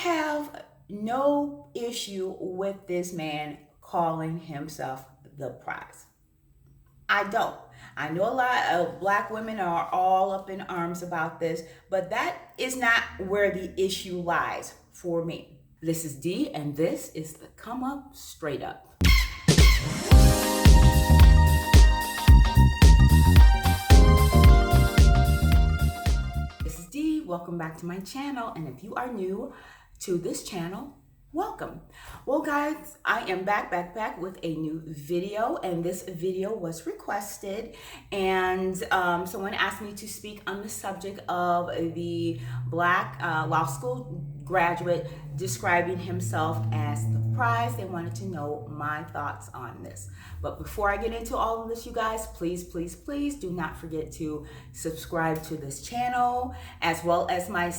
have no issue with this man calling himself the prize. I don't. I know a lot of black women are all up in arms about this, but that is not where the issue lies for me. This is D, and this is the Come Up Straight Up. This is D. Welcome back to my channel, and if you are new to this channel, welcome. Well, guys, I am back with a new video, and this video was requested, and someone asked me to speak on the subject of the black law school graduate describing himself as the prize. They wanted to know my thoughts on this. But before I get into all of this, you guys, please do not forget to subscribe to this channel, as well as my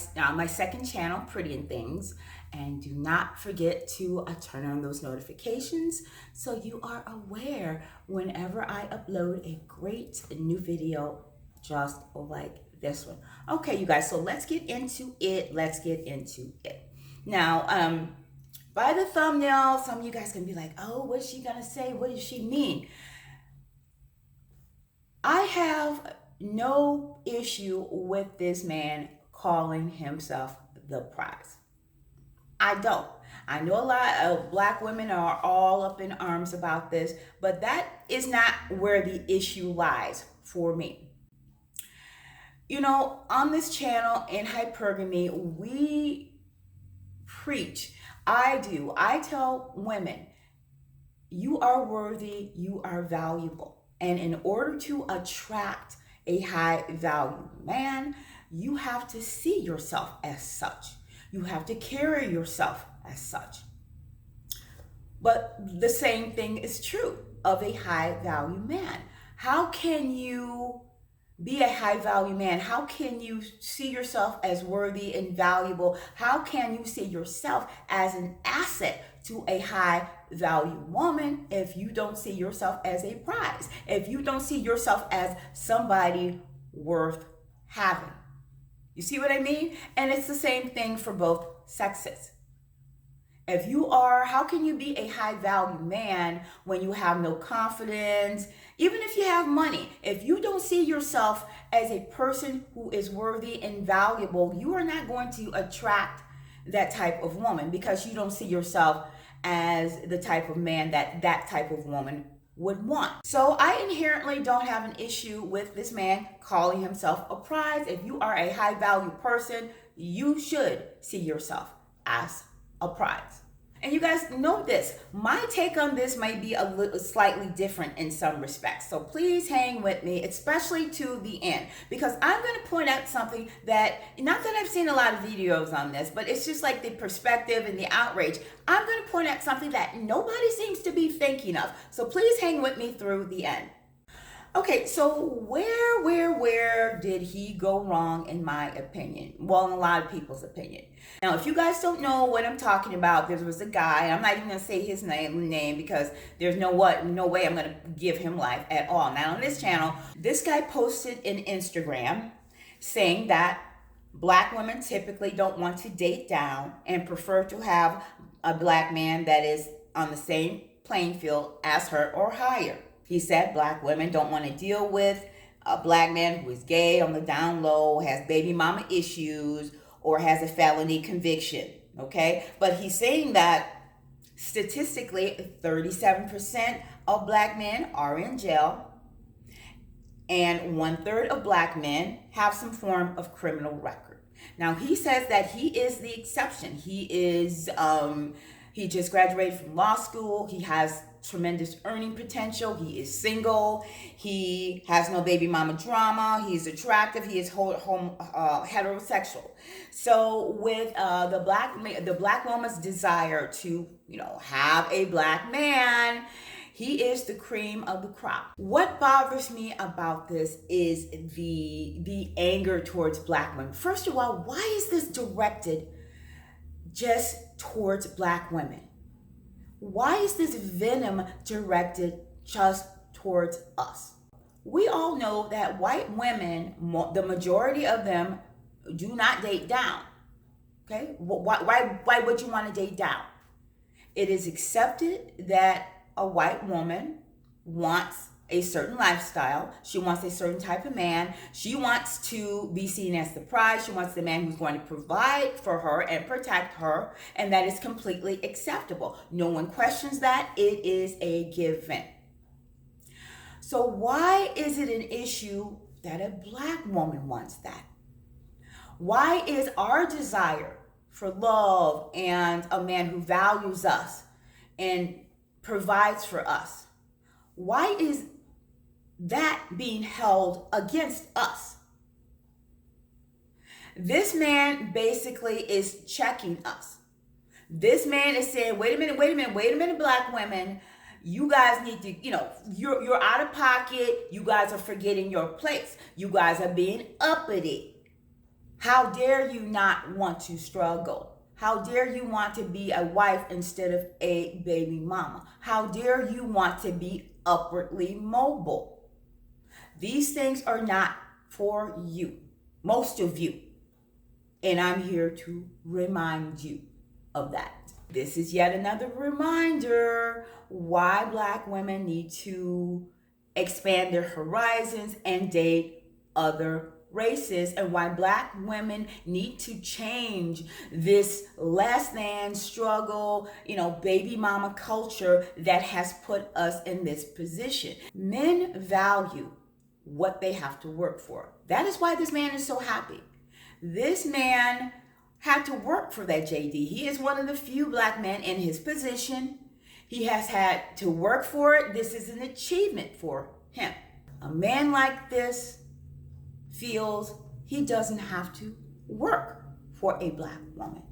second channel, Pretty and Things. And do not forget to turn on those notifications so you are aware whenever I upload a great new video just like this one. Okay, you guys, so let's get into it. Now, by the thumbnail, some of you guys can be like, oh, what's she gonna say? What does she mean? I have no issue with this man calling himself the prize. I don't. I know a lot of black women are all up in arms about this, but that is not where the issue lies for me. You know, on this channel in Hypergamy, we preach. I tell women, you are worthy, you are valuable. And in order to attract a high value man, you have to see yourself as such. You have to carry yourself as such. But the same thing is true of a high value man. How can you be a high value man? How can you see yourself as worthy and valuable? How can you see yourself as an asset to a high value woman if you don't see yourself as a prize? If you don't see yourself as somebody worth having? You see what I mean? And it's the same thing for both sexes. If you are, how can you be a high value man when you have no confidence? Even if you have money, if you don't see yourself as a person who is worthy and valuable, you are not going to attract that type of woman because you don't see yourself as the type of man that type of woman would want. So I inherently don't have an issue with this man calling himself a prize. If you are a high value person, you should see yourself as a prize. And you guys know this, my take on this might be a little slightly different in some respects. So please hang with me, especially to the end, because I'm going to point out something that, not that I've seen a lot of videos on this, but it's just like the perspective and the outrage. I'm going to point out something that nobody seems to be thinking of. So please hang with me through the end. Okay, so where did he go wrong in my opinion? Well, in a lot of people's opinion. Now, if you guys don't know what I'm talking about, there was a guy, I'm not even gonna say his name because there's no way I'm gonna give him life at all. Now on this channel, this guy posted in Instagram saying that black women typically don't want to date down and prefer to have a black man that is on the same playing field as her or higher. He said black women don't want to deal with a black man who is gay on the down low, has baby mama issues, or has a felony conviction, okay? But he's saying that statistically, 37% of black men are in jail, and 1/3 of black men have some form of criminal record. Now, he says that he is the exception. He just graduated from law school. He has tremendous earning potential. He is single. He has no baby mama drama. He's attractive. He is heterosexual. So with the black woman's desire to, have a black man, he is the cream of the crop. What bothers me about this is the anger towards black women. First of all, why is this directed just towards black women? Why is this venom directed just towards us? We all know that white women, the majority of them, do not date down. Okay? Why would you want to date down? It is accepted that a white woman wants a certain lifestyle. She wants a certain type of man. She wants to be seen as the prize. She wants the man who's going to provide for her and protect her. And that is completely acceptable. No one questions that. It is a given. So why is it an issue that a black woman wants that? Why is our desire for love and a man who values us and provides for us, why is that being held against us? This man basically is checking us. This man is saying, wait a minute, black women, you guys need to, you're out of pocket. You guys are forgetting your place. You guys are being uppity. How dare you not want to struggle? How dare you want to be a wife instead of a baby mama? How dare you want to be upwardly mobile? These things are not for you, most of you. And I'm here to remind you of that. This is yet another reminder why black women need to expand their horizons and date other races, and why black women need to change this less than struggle, baby mama culture that has put us in this position. Men value what they have to work for. That is why this man is so happy. This man had to work for that JD. He is one of the few black men in his position. He has had to work for it. This is an achievement for him. A man like this feels he doesn't have to work for a black woman.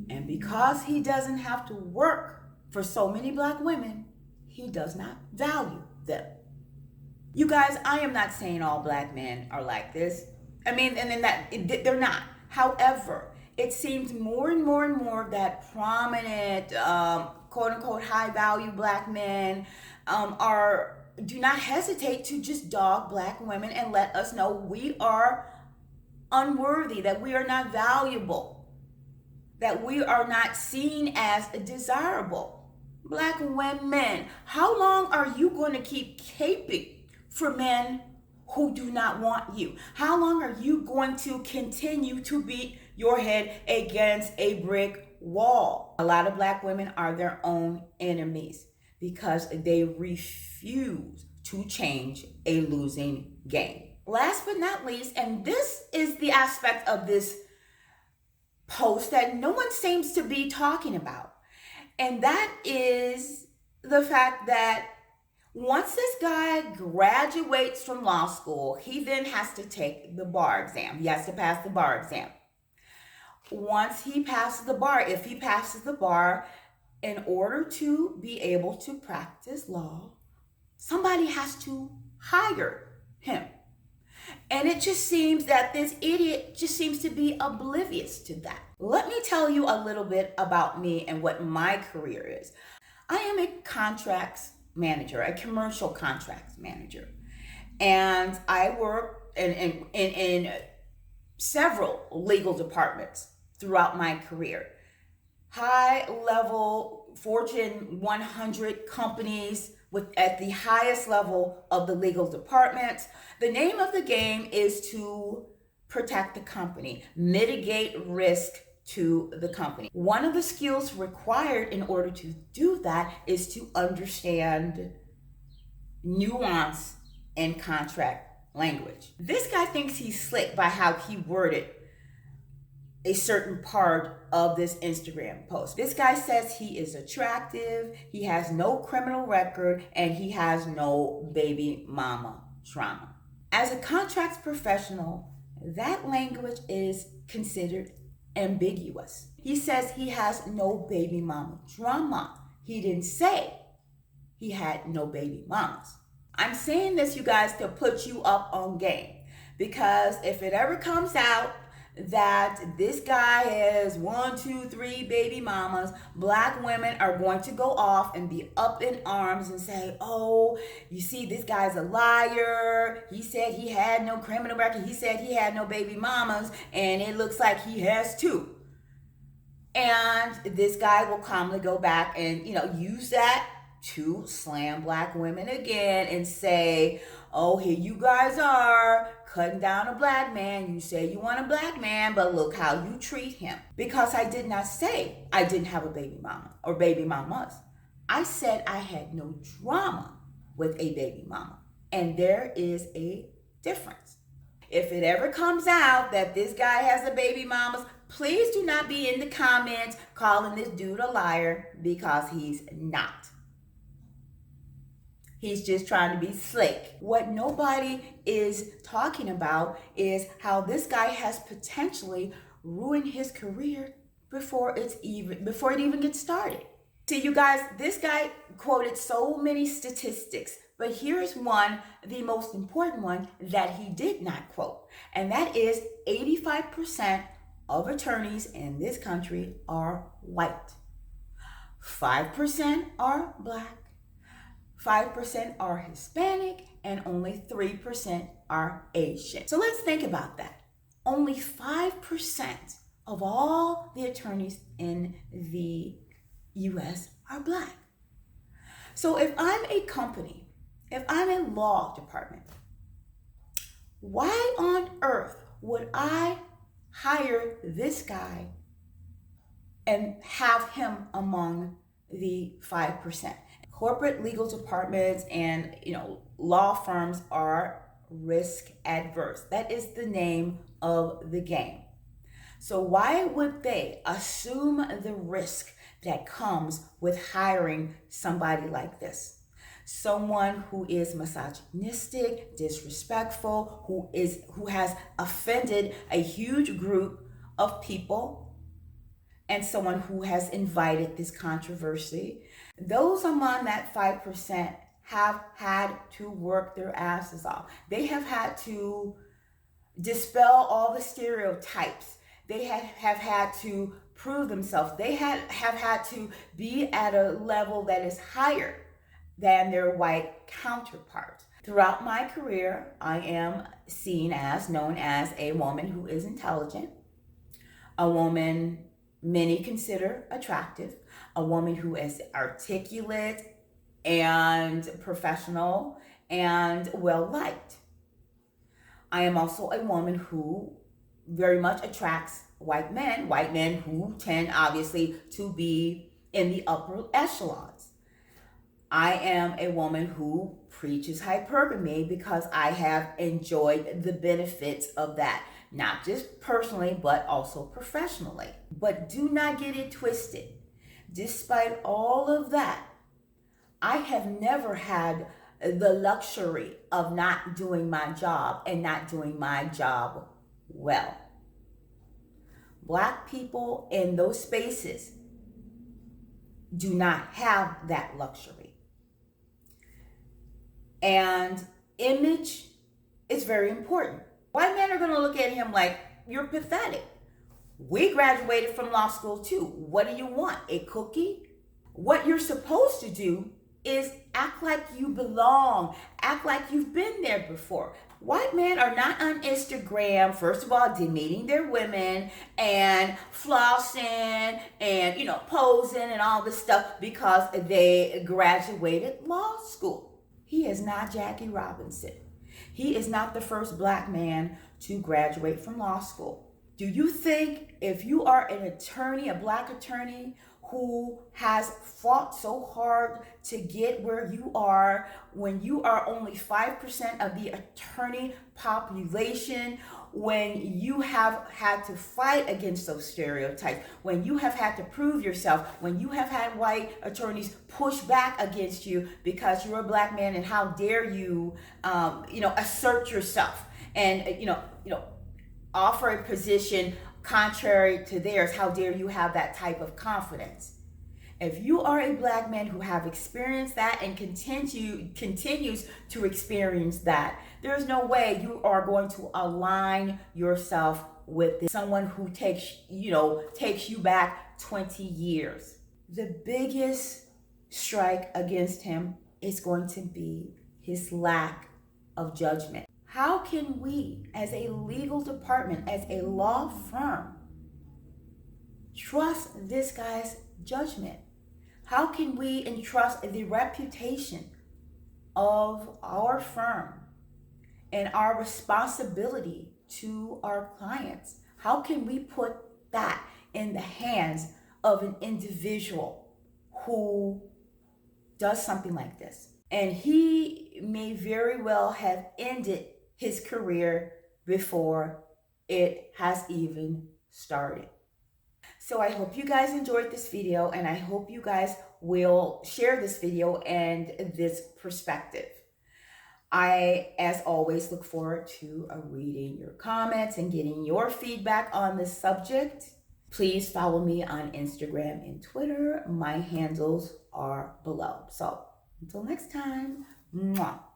And because he doesn't have to work for so many black women, he does not value them. You guys, I am not saying all black men are like this. They're not. However, it seems more and more that prominent, quote unquote, high value black men do not hesitate to just dog black women and let us know we are unworthy, that we are not valuable, that we are not seen as desirable. Black women, how long are you going to keep caping for men who do not want you? How long are you going to continue to beat your head against a brick wall? A lot of black women are their own enemies because they refuse to change a losing game. Last but not least, and this is the aspect of this post that no one seems to be talking about, and that is the fact that once this guy graduates from law school, he then has to take the bar exam. He has to pass the bar exam. Once he passes the bar, if he passes the bar, in order to be able to practice law, somebody has to hire him. And it just seems that this idiot just seems to be oblivious to that. Let me tell you a little bit about me and what my career is. I am a contracts manager, a commercial contracts manager. And I work in several legal departments throughout my career. High level Fortune 100 companies at the highest level of the legal department. The name of the game is to protect the company, mitigate risk to the company. One of the skills required in order to do that is to understand nuance in contract language. This guy thinks he's slick by how he worded a certain part of this Instagram post. This guy says he is attractive, he has no criminal record, and he has no baby mama trauma. As a contracts professional, that language is considered ambiguous. He says he has no baby mama drama. He didn't say he had no baby mamas. I'm saying this, you guys, to put you up on game, because if it ever comes out that this guy has 1, 2, 3 baby mamas, black women are going to go off and be up in arms and say, oh, you see, this guy's a liar. He said he had no criminal record. He said he had no baby mamas, and it looks like he has two. And this guy will calmly go back and, use that to slam black women again and say, oh, here you guys are cutting down a black man. You say you want a black man, but look how you treat him. Because I did not say I didn't have a baby mama or baby mamas. I said I had no drama with a baby mama. And there is a difference. If it ever comes out that this guy has a baby mamas, please do not be in the comments calling this dude a liar, because he's not. He's just trying to be slick. What nobody is talking about is how this guy has potentially ruined his career before it even gets started. See, you guys, this guy quoted so many statistics, but here's one, the most important one that he did not quote, and that is 85% of attorneys in this country are white. 5% are black, 5% are Hispanic, and only 3% are Asian. So let's think about that. Only 5% of all the attorneys in the US are black. So if I'm a company, if I'm a law department, why on earth would I hire this guy and have him among the 5%? Corporate legal departments and law firms are risk adverse. That is the name of the game. So why would they assume the risk that comes with hiring somebody like this? Someone who is misogynistic, disrespectful, who has offended a huge group of people, and someone who has invited this controversy. Those among that 5% have had to work their asses off. They have had to dispel all the stereotypes. They have had to prove themselves. They have had to be at a level that is higher than their white counterparts. Throughout my career, I am known as a woman who is intelligent, a woman many consider attractive, a woman who is articulate and professional and well-liked. I am also a woman who very much attracts white men who tend obviously to be in the upper echelons. I am a woman who preaches hypergamy because I have enjoyed the benefits of that, not just personally, but also professionally. But do not get it twisted. Despite all of that, I have never had the luxury of not doing my job and not doing my job well. Black people in those spaces do not have that luxury. And image is very important. White men are going to look at him like, you're pathetic. We graduated from law school too. What do you want? A cookie? What you're supposed to do is act like you belong. Act like you've been there before. White men are not on Instagram, first of all, demeaning their women and flossing and, posing and all this stuff because they graduated law school. He is not Jackie Robinson. He is not the first black man to graduate from law school. Do you think if you are an attorney, a black attorney, who has fought so hard to get where you are, when you are only 5% of the attorney population, when you have had to fight against those stereotypes, when you have had to prove yourself, when you have had white attorneys push back against you because you're a black man, and how dare you, assert yourself and, offer a position contrary to theirs. How dare you have that type of confidence? If you are a black man who have experienced that and continues to experience that, there's no way you are going to align yourself with this, someone who takes you back 20 years. The biggest strike against him is going to be his lack of judgment. How can we, as a legal department, as a law firm, trust this guy's judgment? How can we entrust the reputation of our firm and our responsibility to our clients? How can we put that in the hands of an individual who does something like this? And he may very well have ended his career before it has even started. So I hope you guys enjoyed this video, and I hope you guys will share this video and this perspective. I, as always, look forward to reading your comments and getting your feedback on this subject. Please follow me on Instagram and Twitter. My handles are below. So until next time, mwah.